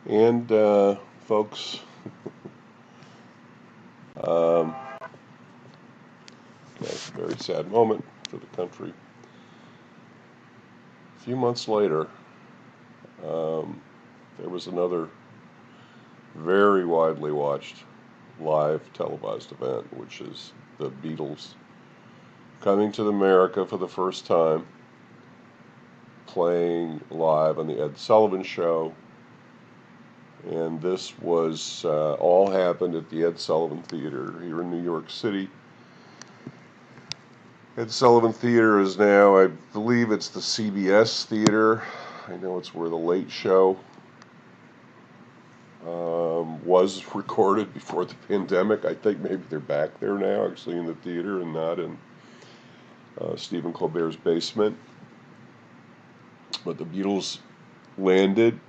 And folks, um, that's a very sad moment for the country. A few months later, um, there was another very widely watched live televised event, which is the Beatles coming to America for the first time, playing live on the Ed Sullivan Show. And this was all happened at the Ed Sullivan Theater here in New York City. Ed Sullivan Theater is now, I believe it's the CBS Theater. I know it's where The Late Show was recorded before the pandemic. I think maybe they're back there now, actually, in the theater and not in Stephen Colbert's basement. But the Beatles landed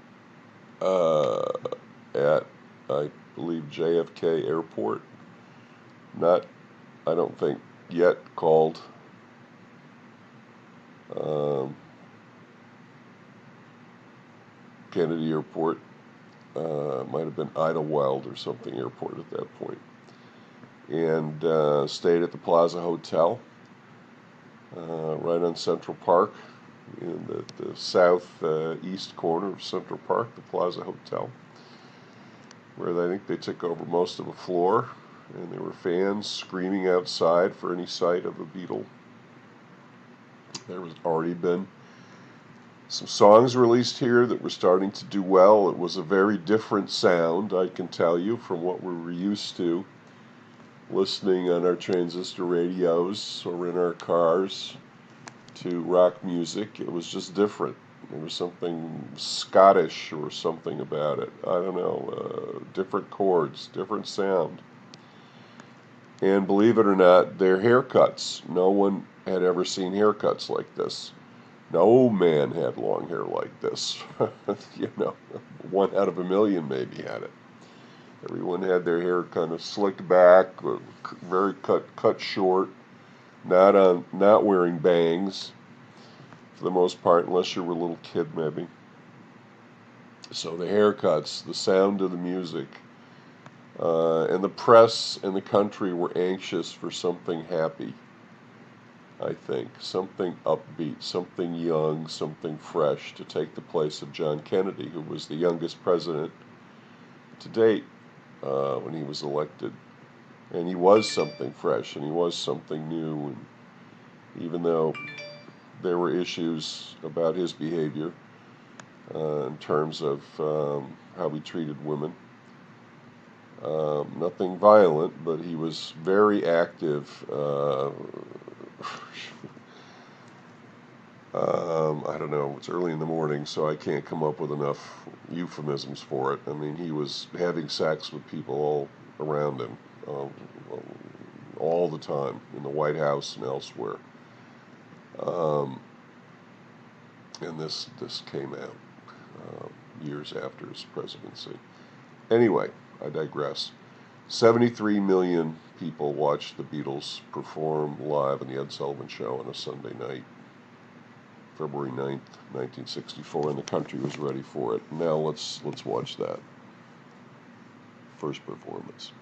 at, I believe, JFK Airport. Not, I don't think, yet called Kennedy Airport. Might have been Idlewild or something airport at that point. And stayed at the Plaza Hotel right on Central Park in the southeast corner of Central Park, the Plaza Hotel, where I think they took over most of a floor, and there were fans screaming outside for any sight of a Beatle. There was already been some songs released here that were starting to do well. It was a very different sound, I can tell you, from what we were used to listening on our transistor radios or in our cars to rock music. It was just different. There was something Scottish or something about it. I don't know. Different chords, different sound. And believe it or not, their haircuts. No one had ever seen haircuts like this. No man had long hair like this. You know, one out of a million maybe had it. Everyone had their hair kind of slicked back, very cut short, not wearing bangs for the most part, unless you were a little kid maybe. So the haircuts, the sound of the music, and the press and the country were anxious for something happy. I think something upbeat, something young, something fresh to take the place of John Kennedy, who was the youngest president to date when he was elected. And he was something fresh and he was something new. And even though there were issues about his behavior in terms of how he treated women, nothing violent, but he was very active. I don't know, it's early in the morning, so I can't come up with enough euphemisms for it. I mean, he was having sex with people all around him, all the time, in the White House and elsewhere. Um, and this came out years after his presidency. Anyway, I digress. 73 million people watched the Beatles perform live on the Ed Sullivan Show on a Sunday night, February 9th, 1964, and the country was ready for it. Now let's watch that first performance.